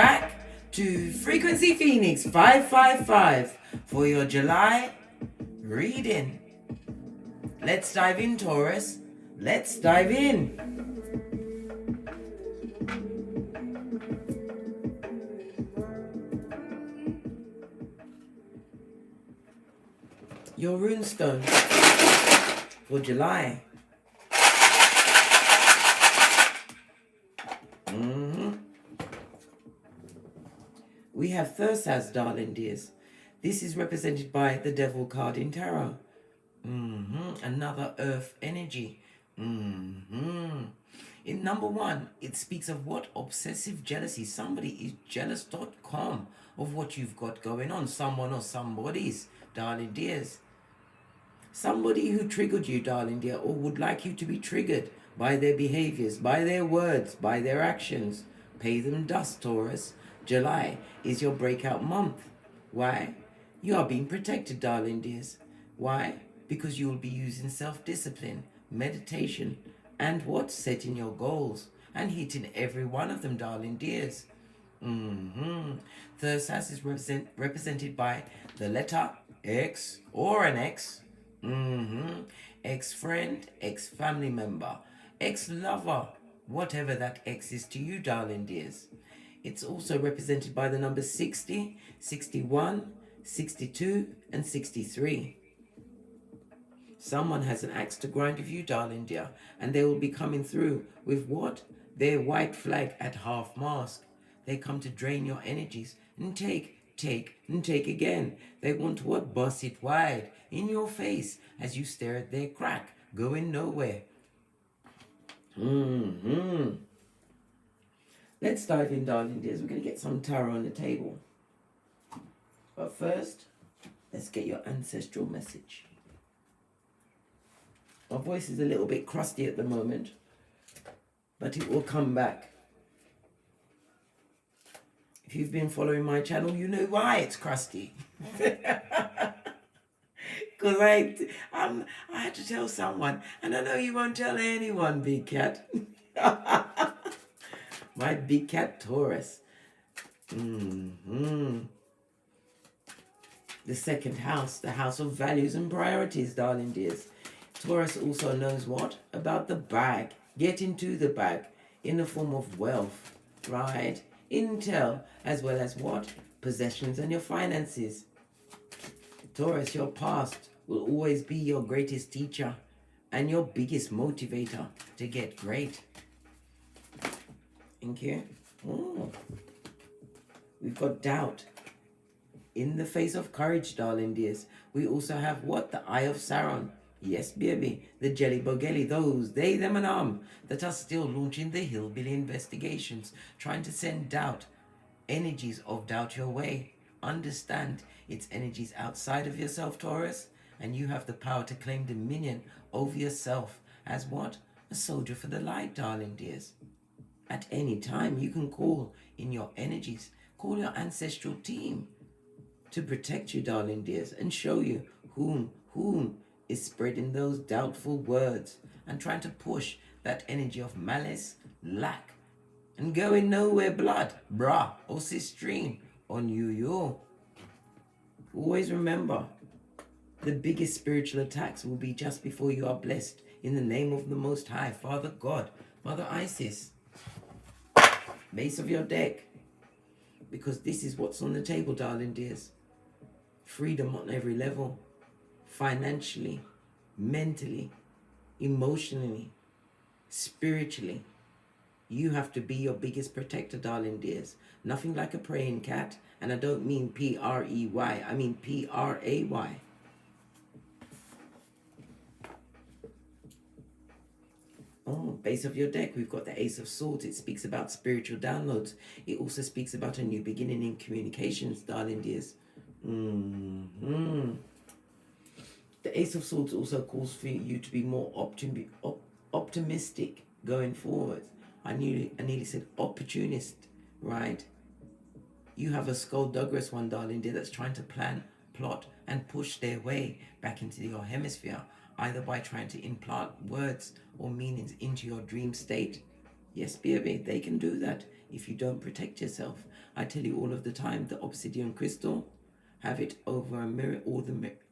back to Frequency Phoenix 555 for your July reading. Let's dive in, Taurus. Let's dive in. Your runestone for July. We have Thursas, darling dears. This is represented by the Devil card in Tarot. Another earth energy. In number one, it speaks of what? Obsessive jealousy. Somebody is jealous.com of what you've got going on. Someone or somebody's, darling dears. Somebody who triggered you, darling dear, or would like you to be triggered by their behaviors, by their words, by their actions. Pay them dust, Taurus. July is your breakout month. Why? You are being protected, darling dears. Why? Because you will be using self-discipline, meditation, and what? Setting your goals and hitting every one of them, darling dears. Thursas is represented by the letter X or an X. Ex-friend, ex-family member, ex-lover, whatever that X is to you, darling dears. It's also represented by the numbers 60, 61, 62, and 63. Someone has an axe to grind with you, darling dear, and they will be coming through with what? Their white flag at half-mast. They come to drain your energies and take, and take again. They want to what? Bust it wide in your face as you stare at their crack, going nowhere. Let's dive in, darling dears. We're going to get some tarot on the table. But first, let's get your ancestral message. My voice is a little bit crusty at the moment, but it will come back. If you've been following my channel, you know why it's crusty. Because I had to tell someone, and I know you won't tell anyone, big cat. My big cat Taurus. The second house, the house of values and priorities, darling dears. Taurus also knows what? About the bag. Get into the bag in the form of wealth, right? Intel, as well as what? Possessions and your finances. Taurus, your past will always be your greatest teacher and your biggest motivator to get great. Thank you. We've got doubt in the face of courage, darling dears. We also have what? The Eye of Sauron. Yes, baby. The Jelly Bogelli. Those, they, them, and that are still launching the hillbilly investigations, trying to send doubt, energies of doubt your way. Understand, it's energies outside of yourself, Taurus, and you have the power to claim dominion over yourself as what? A soldier for the light, darling dears. At any time, you can call in your energies, call your ancestral team to protect you, darling dears, and show you whom is spreading those doubtful words and trying to push that energy of malice, lack, and going nowhere blood, brah, or sistrine on you. Always remember, the biggest spiritual attacks will be just before you are blessed in the name of the Most High, Father God, Mother Isis. Base of your deck, because this is what's on the table, darling dears. Freedom on every level, financially, mentally, emotionally, spiritually. You have to be your biggest protector, darling dears. Nothing like a praying cat, and I don't mean P-R-E-Y, I mean P-R-A-Y. Base of your deck, we've got the Ace of Swords. It speaks about spiritual downloads. It also speaks about a new beginning in communications, darling dears. The Ace of Swords also calls for you to be more optimistic going forward. I nearly said opportunist, right? You have a Skullduggerous one, darling dear, that's trying to plan, plot, and push their way back into your hemisphere, either by trying to implant words or meanings into your dream state, Yes, baby, they can do that if you don't protect yourself. I tell you all of the time, the obsidian crystal, have it over a mirror,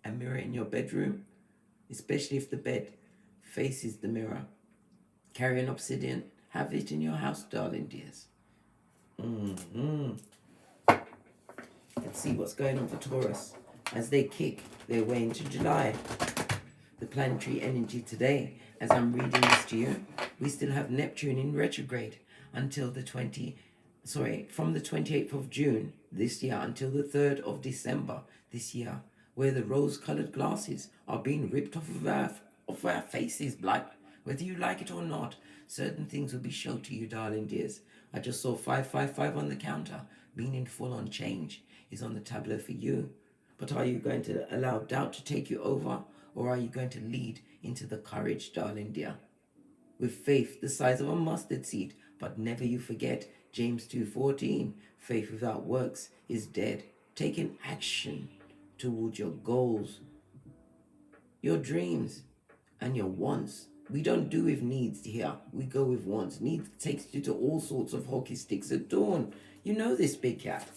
a mirror in your bedroom, especially if the bed faces the mirror. Carry an obsidian, have it in your house, darling dears. Let's see what's going on for Taurus as they kick their way into July. The planetary energy today, as I'm reading this to you, we still have Neptune in retrograde until from the 28th of June this year until the 3rd of December this year, where the rose-colored glasses are being ripped off of our faces, blood. Whether you like it or not, certain things will be shown to you, darling dears. I just saw 555 on the counter, meaning full-on change is on the tableau for you. But are you going to allow doubt to take you over, or are you going to lead into the courage, darling dear? With faith the size of a mustard seed, but never you forget James 2:14, faith without works is dead. Taking action towards your goals, your dreams, and your wants. We don't do with needs here. We go with wants. Needs takes you to all sorts of hockey sticks at dawn. You know this, big cat.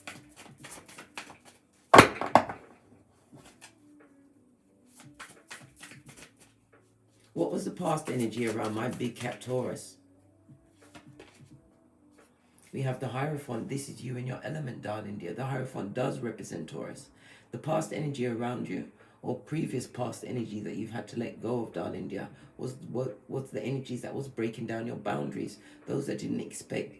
What was the past energy around my big cat Taurus? We have the Hierophant. This is you in your element, darling dear. The Hierophant does represent Taurus. The past energy around you, or previous past energy that you've had to let go of, darling dear, was the energies that was breaking down your boundaries. Those that didn't expect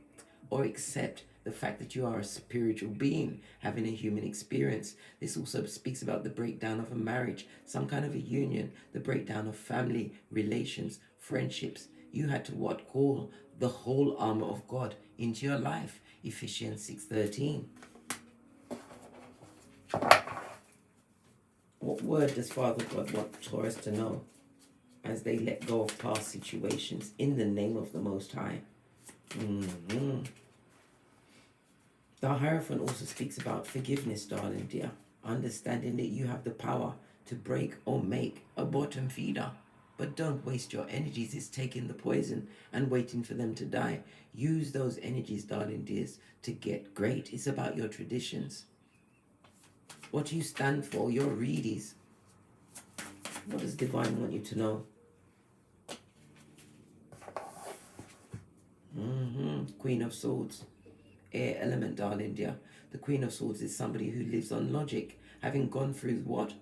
or accept the fact that you are a spiritual being having a human experience. This also speaks about the breakdown of a marriage, some kind of a union, the breakdown of family relations, friendships. You had to call the whole armor of God into your life. Ephesians 6:13. What word does Father God want Taurus to know as they let go of past situations in the name of the Most High? The Hierophant also speaks about forgiveness, darling dear. Understanding that you have the power to break or make a bottom feeder. But don't waste your energies is taking the poison and waiting for them to die. Use those energies, darling dears, to get great. It's about your traditions. What you stand for, your readies. What does Divine want you to know? Queen of Swords. Air element, darling dear. The Queen of Swords is somebody who lives on logic, having gone through what?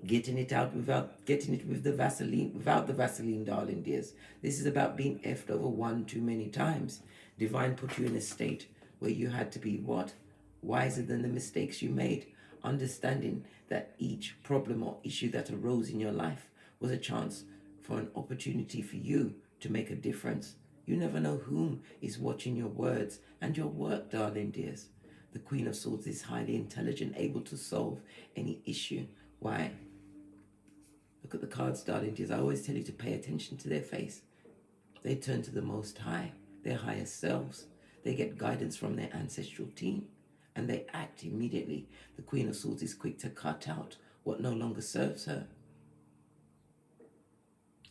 Getting it out without getting it with the Vaseline, without the Vaseline, darling dears. This is about being effed over one too many times. Divine put you in a state where you had to be what? Wiser than the mistakes you made. Understanding that each problem or issue that arose in your life was a chance for an opportunity for you to make a difference. You never know whom is watching your words and your work, darling dears. The Queen of Swords is highly intelligent, able to solve any issue. Why? Look at the cards, darling dears. I always tell you to pay attention to their face. They turn to the Most High, their higher selves. They get guidance from their ancestral team, and they act immediately. The Queen of Swords is quick to cut out what no longer serves her.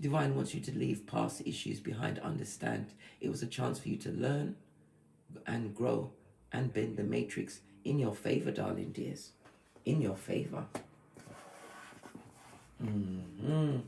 Divine wants you to leave past issues behind. Understand it was a chance for you to learn and grow and bend the matrix in your favor, darling dears. In your favor. The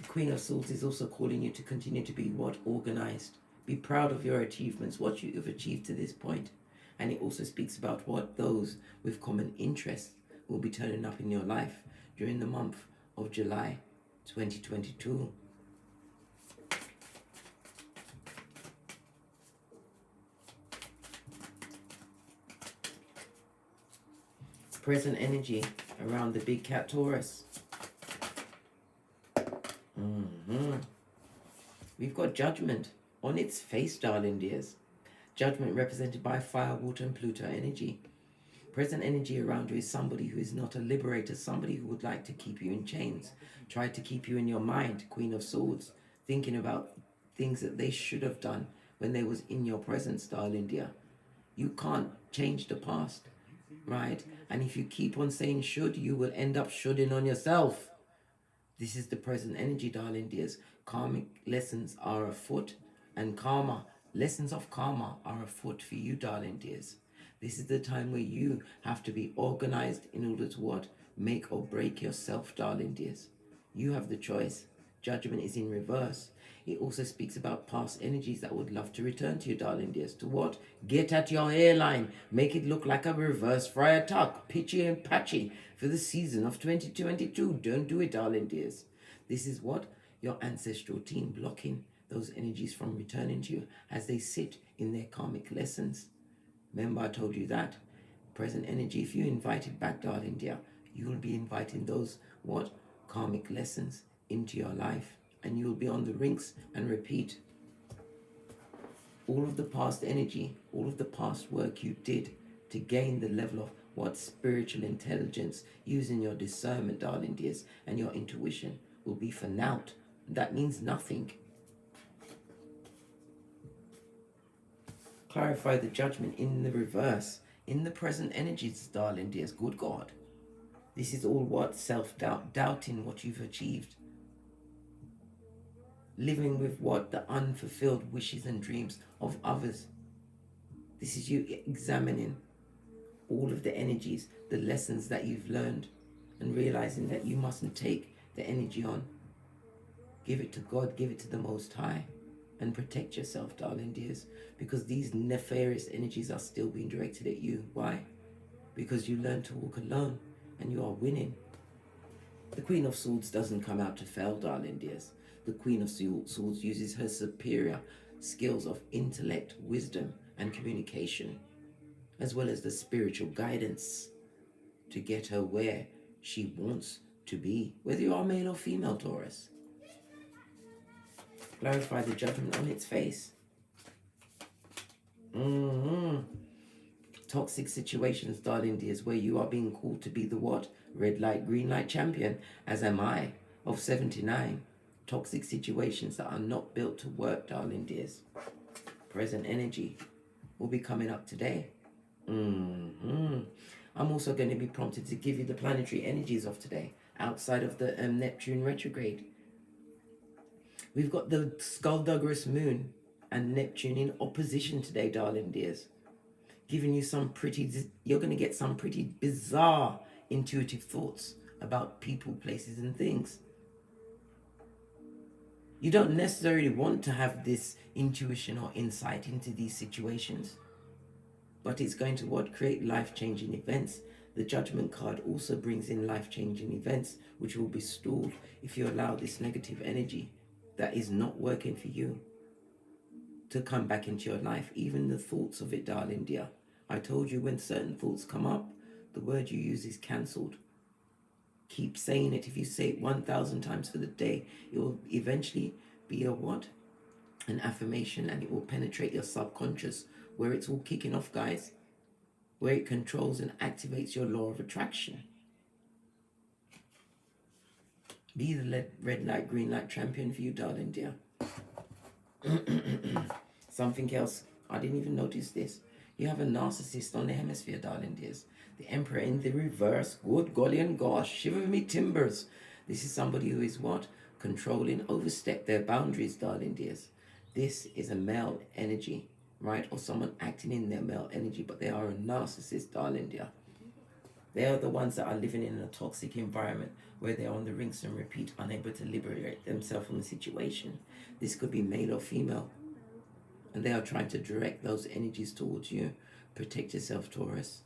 Queen of Swords is also calling you to continue to be what? Organized. Be proud of your achievements, what you have achieved to this point. And it also speaks about what those with common interests will be turning up in your life during the month of July 2022. Present energy around the big cat Taurus. We've got judgment on its face, darling dears. Judgment represented by fire, water, and Pluto energy. Present energy around you is somebody who is not a liberator, somebody who would like to keep you in chains, try to keep you in your mind, Queen of Swords, thinking about things that they should have done when they was in your presence, darling dear. You can't change the past, right? And if you keep on saying should, you will end up shoulding on yourself. This is the present energy, darling dears. Karmic lessons are afoot, and lessons of karma are afoot for you, darling dears. This is the time where you have to be organized in order to what? Make or break yourself, darling dears. You have the choice. Judgment is in reverse. It also speaks about past energies that would love to return to you, darling dears. To what? Get at your hairline. Make it look like a reverse friar tuck. Pitchy and patchy for the season of 2022. Don't do it, darling dears. This is what? Your ancestral team blocking those energies from returning to you as they sit in their karmic lessons. Remember I told you that? Present energy, if you invite it back, darling dear, you will be inviting those, what? Karmic lessons into your life. And you will be on the rinse and repeat. All of the past energy, all of the past work you did to gain the level of what? Spiritual intelligence, using your discernment, darling dears, and your intuition will be for naught. That means nothing. Clarify the judgment in the reverse, in the present energies, darling dears. Good God. This is all what? Self-doubt, doubting what you've achieved. Living with what? The unfulfilled wishes and dreams of others. This is you examining all of the energies, the lessons that you've learned, and realizing that you mustn't take the energy on. Give it to God, give it to the Most High, and protect yourself, darling dears, because these nefarious energies are still being directed at you. Why? Because you learn to walk alone, and you are winning. The Queen of Swords doesn't come out to fail, darling dears. The Queen of Swords uses her superior skills of intellect, wisdom, and communication, as well as the spiritual guidance to get her where she wants to be, whether you are male or female, Taurus. Clarify the judgment on its face. Toxic situations, darling dears, where you are being called to be the what? Red light, green light champion, as am I, of 79. Toxic situations that are not built to work, darling dears. Present energy will be coming up today. I'm also going to be prompted to give you the planetary energies of today, outside of the Neptune retrograde. We've got the skullduggerous moon and Neptune in opposition today, darling dears. Giving you you're going to get some pretty bizarre intuitive thoughts about people, places, and things. You don't necessarily want to have this intuition or insight into these situations, but it's going to what? Create life-changing events. The Judgment card also brings in life-changing events, which will be stalled if you allow this negative energy that is not working for you to come back into your life. Even the thoughts of it, darling dear. I told you when certain thoughts come up, the word you use is cancelled. Keep saying it. If you say it 1,000 times for the day, it will eventually be a what? An affirmation, and it will penetrate your subconscious, where it's all kicking off, guys. Where it controls and activates your law of attraction. Be the red light, green light champion for you, darling dear. Something else. I didn't even notice this. You have a narcissist on the hemisphere, darling dears. The Emperor in the reverse. Good golly and gosh, shiver me timbers. This is somebody who is what? Controlling, overstep their boundaries, darling dears. This is a male energy, right? Or someone acting in their male energy, but they are a narcissist, darling dear. They are the ones that are living in a toxic environment where they're on the rinse and repeat, unable to liberate themselves from the situation. This could be male or female. And they are trying to direct those energies towards you. Protect yourself, Taurus.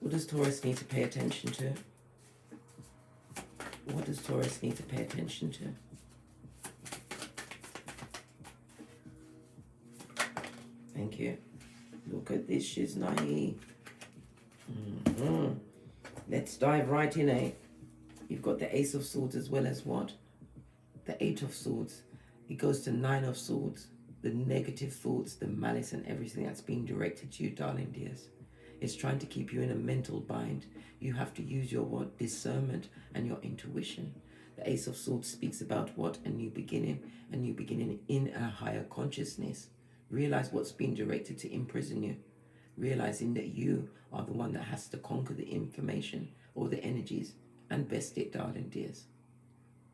What does Taurus need to pay attention to? What does Taurus need to pay attention to? Thank you. Look at this, she's naive. Let's dive right in, eh? You've got the Ace of Swords as well as what? The Eight of Swords. It goes to Nine of Swords. The negative thoughts, the malice and everything that's being directed to you, darling dears. It's trying to keep you in a mental bind. You have to use your what? Discernment and your intuition. The Ace of Swords speaks about what? A new beginning in a higher consciousness. Realize what's been directed to imprison you. Realizing that you are the one that has to conquer the information or the energies and best it, darling dears.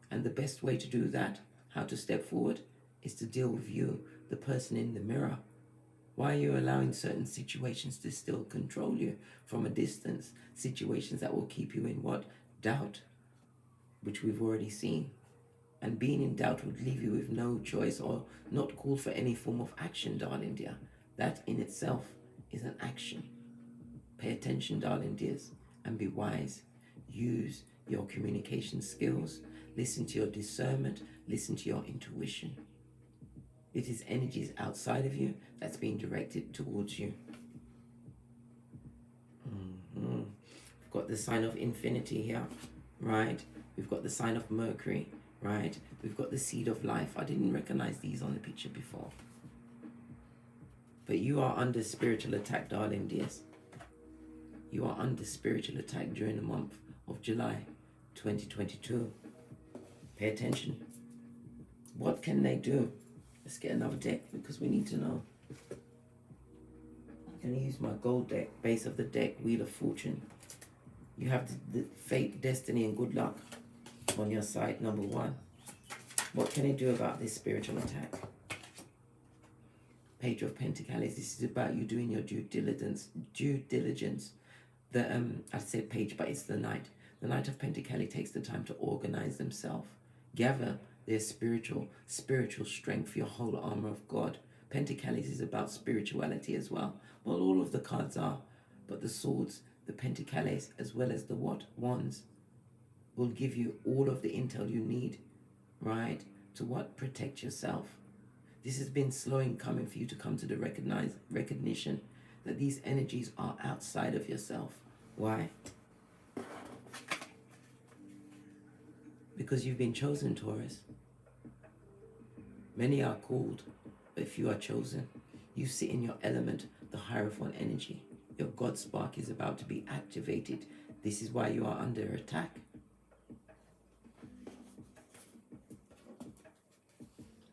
And the best way to do that, how to step forward, is to deal with you, the person in the mirror. Why are you allowing certain situations to still control you from a distance? Situations that will keep you in what? Doubt, which we've already seen. And being in doubt would leave you with no choice or not call for any form of action, darling dear. That in itself is an action. Pay attention, darling dears, and be wise. Use your communication skills. Listen to your discernment. Listen to your intuition. It is energies outside of you that's being directed towards you. We've got the sign of infinity here, right? We've got the sign of Mercury, right? We've got the seed of life. I didn't recognize these on the picture before. But you are under spiritual attack, darling dears. You are under spiritual attack during the month of July 2022. Pay attention. What can they do? Let's get another deck because we need to know. I'm going to use my gold deck, base of the deck, Wheel of Fortune. You have the fate, destiny, and good luck on your side, number one. What can they do about this spiritual attack? Page of Pentacles. This is about you doing your due diligence. I said page, but it's the Knight. The Knight of Pentacles takes the time to organize themselves, gather their spiritual strength, your whole armor of God. Pentacles is about spirituality as well. Well, all of the cards are, but the swords, the Pentacles, as well as the wands, will give you all of the intel you need, right, to protect yourself. This has been slow in coming for you to come to the recognition that these energies are outside of yourself. Why? Because you've been chosen, Taurus. Many are called, but if you are chosen, you sit in your element, the Hierophant energy. Your God spark is about to be activated. This is why you are under attack.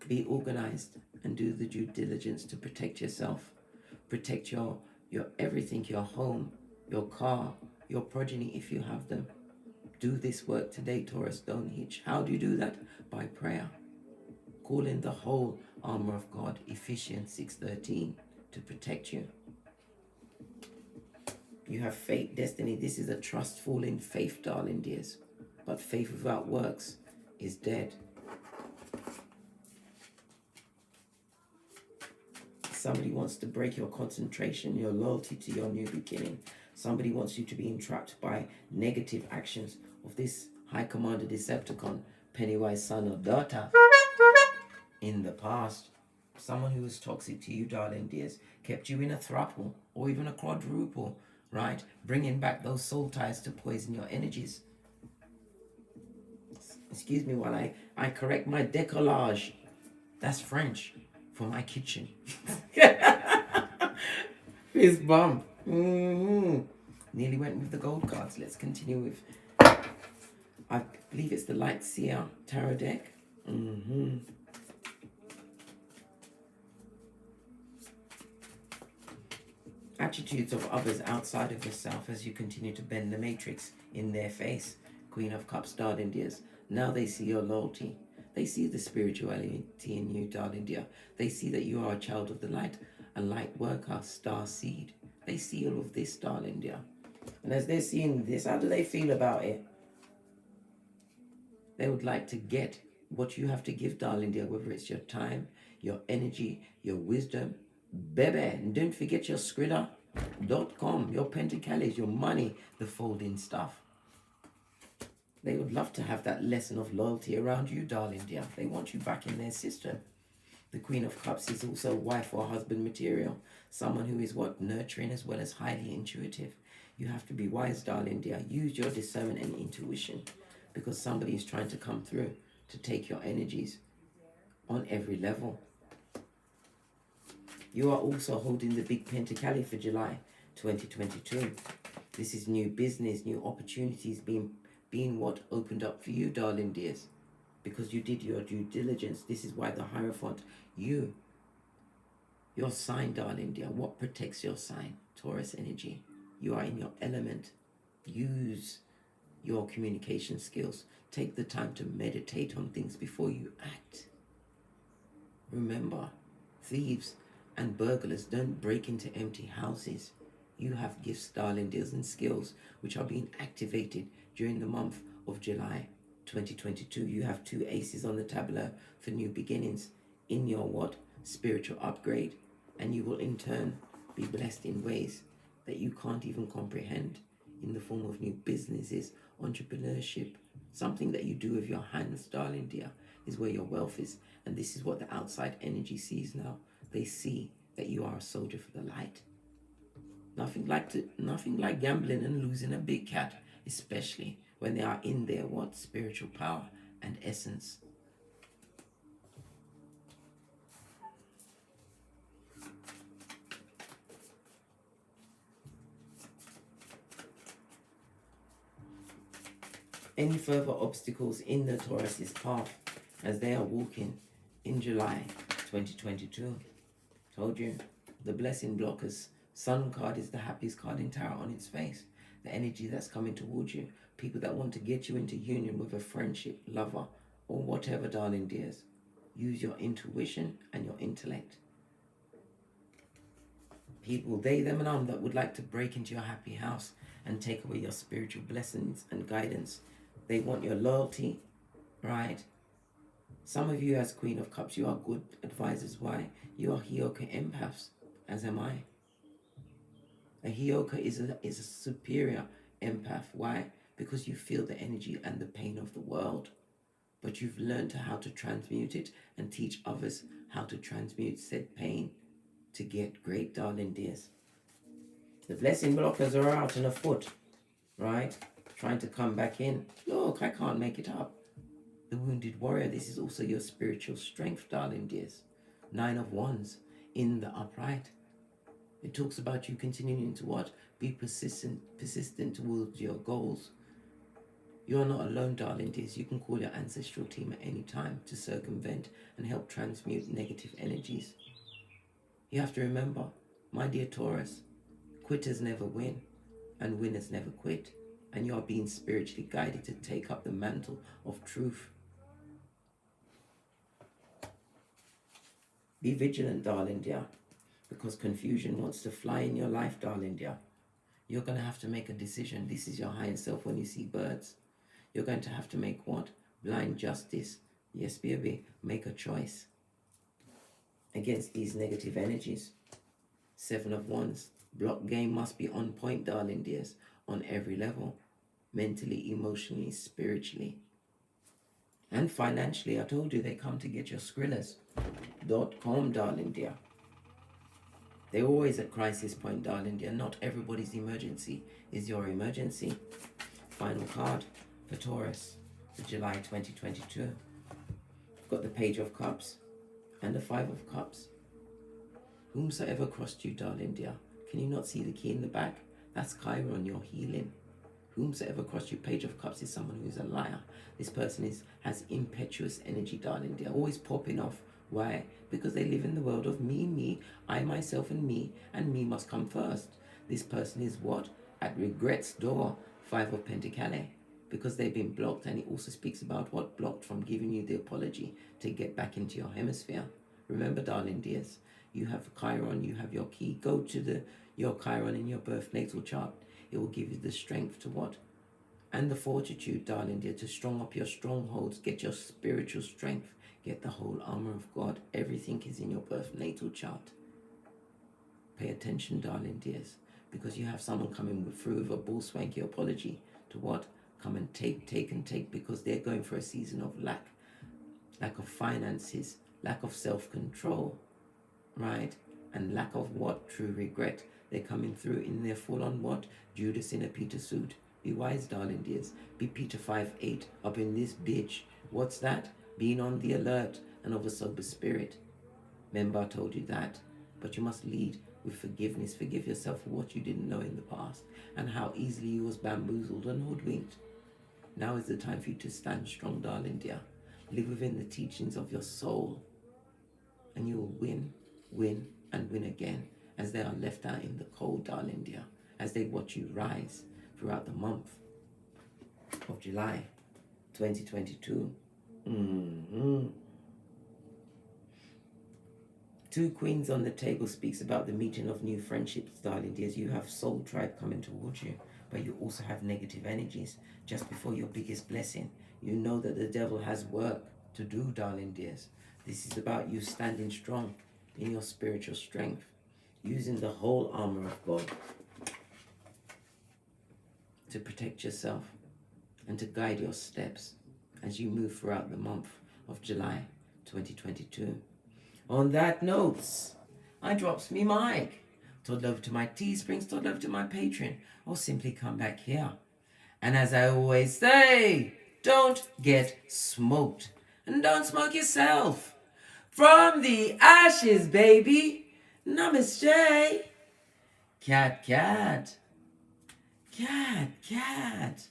Be organized and do the due diligence to protect yourself. Protect your everything, your home, your car, your progeny if you have them. Do this work today, Taurus. Don't hitch. How do you do that? By prayer. Call in the whole armor of God, Ephesians 6:13, to protect you. You have fate, destiny. This is a trustful in faith, darling dears. But faith without works is dead. Somebody wants to break your concentration, your loyalty to your new beginning. Somebody wants you to be entrapped by negative actions of this High Commander Decepticon, Pennywise son or daughter. In the past, someone who was toxic to you, darling dears, kept you in a throuple or even a quadruple, right? Bringing back those soul ties to poison your energies. Excuse me while I correct my décollage. That's French for my kitchen. Fist bump. Nearly went with the gold cards. Let's continue with, I believe it's the Light Seer Tarot deck. Attitudes of others outside of yourself as you continue to bend the matrix in their face. Queen of Cups, darling dears. Now they see your loyalty. They see the spirituality in you, darling dear. They see that you are a child of the light, a light worker, star seed. They see all of this, darling dear. And as they're seeing this, how do they feel about it? They would like to get what you have to give, darling dear, whether it's your time, your energy, your wisdom. Baby, and don't forget your Skrilla.com, your Pentacles, your money, the folding stuff. They would love to have that lesson of loyalty around you, darling dear. They want you back in their system. The Queen of Cups is also wife or husband material. Someone who is nurturing as well as highly intuitive. You have to be wise, darling dear. Use your discernment and intuition because somebody is trying to come through to take your energies on every level. You are also holding the Big Pentacle for July 2022. This is new business, new opportunities being being what opened up for you, darling dears, because you did your due diligence. This is why the Hierophant, your sign, darling dear, what protects your sign? Taurus energy. You are in your element. Use your communication skills. Take the time to meditate on things before you act. Remember, thieves and burglars don't break into empty houses. You have gifts, darling dears, and skills which are being activated during the month of July 2022. You have 2 aces on the tableau for new beginnings in your what? Spiritual upgrade. And you will in turn be blessed in ways that you can't even comprehend, in the form of new businesses, entrepreneurship. Something that you do with your hands, darling dear, is where your wealth is. And this is what the outside energy sees now. They see that you are a soldier for the light. Nothing like gambling and losing a big cat, especially when they are in their what? Spiritual power and essence. Any further obstacles in the Taurus's path as they are walking in July 2022? Told you, the blessing blockers. Sun card is the happiest card in tarot on its face. The energy that's coming towards you. People that want to get you into union with a friendship, lover, or whatever, darling dears. Use your intuition and your intellect. People, they, them, and that would like to break into your happy house and take away your spiritual blessings and guidance. They want your loyalty, right? Some of you as Queen of Cups, you are good advisors. Why? You are Hioka empaths, as am I. A Hioka is a superior empath. Why? Because you feel the energy and the pain of the world. But you've learned how to transmute it and teach others how to transmute said pain to get great, darling dears. The blessing blockers are out and afoot, right? Trying to come back in. Look, I can't make it up. The wounded warrior, this is also your spiritual strength, darling dears. 9 of Wands in the upright. It talks about you continuing to what? Be persistent towards your goals. You are not alone, darling dears. You can call your ancestral team at any time to circumvent and help transmute negative energies. You have to remember, my dear Taurus, quitters never win and winners never quit. And you are being spiritually guided to take up the mantle of truth. Be vigilant, darling dear, because confusion wants to fly in your life, darling dear. You're going to have to make a decision. This is your higher self when you see birds. You're going to have to make what? Blind justice. Yes, baby, make a choice against these negative energies. 7 of Wands. Block game must be on point, darling dears, on every level. Mentally, emotionally, spiritually. And financially, I told you they come to get your Skrillers.com, darling dear. They're always at crisis point, darling dear. Not everybody's emergency is your emergency. Final card for Taurus for July 2022. I've got the Page of Cups and the 5 of Cups. Whomsoever crossed you, darling dear. Can you not see the key in the back? That's Chiron, your healing. Whomsoever crossed you, Page of Cups, is someone who is a liar. This person has impetuous energy, darling dear. Always popping off. Why? Because they live in the world of me, I, myself, and me must come first. This person is what? At regret's door. 5 of Pentacles. Because they've been blocked, and it also speaks about what? Blocked from giving you the apology to get back into your hemisphere. Remember, darling dears, you have Chiron, you have your key. Go to your Chiron in your birth natal chart. It will give you the strength to what? And the fortitude, darling dear, to strong up your strongholds. Get your spiritual strength. Get the whole armor of God. Everything is in your birth natal chart. Pay attention, darling dears, because you have someone coming through with a bull swanky apology to what? Come and take, because they're going for a season of lack of finances, lack of self-control, right? And lack of what? True regret. They're coming through in their full-on what? Judas in a Peter suit. Be wise, darling dears. Be Peter 5'8", up in this bitch. What's that? Being on the alert and of a sober spirit. Remember, I told you that. But you must lead with forgiveness. Forgive yourself for what you didn't know in the past and how easily you was bamboozled and hoodwinked. Now is the time for you to stand strong, darling dear. Live within the teachings of your soul, and you will win, win, and win again as they are left out in the cold, darling dear, as they watch you rise throughout the month of July 2022. Two queens on the table speaks about the meeting of new friendships, darling dears. You have soul tribe coming towards you, but you also have negative energies just before your biggest blessing. You know that the devil has work to do, darling dears. This is about you standing strong in your spiritual strength, using the whole armor of God to protect yourself and to guide your steps as you move throughout the month of July 2022. On that note, I drops me mic. Toddle over to my Teesprings, toddle over to my Patreon, or simply come back here. And as I always say, don't get smoked. And don't smoke yourself. From the ashes, baby. Namaste. Cat, cat. Cat, cat.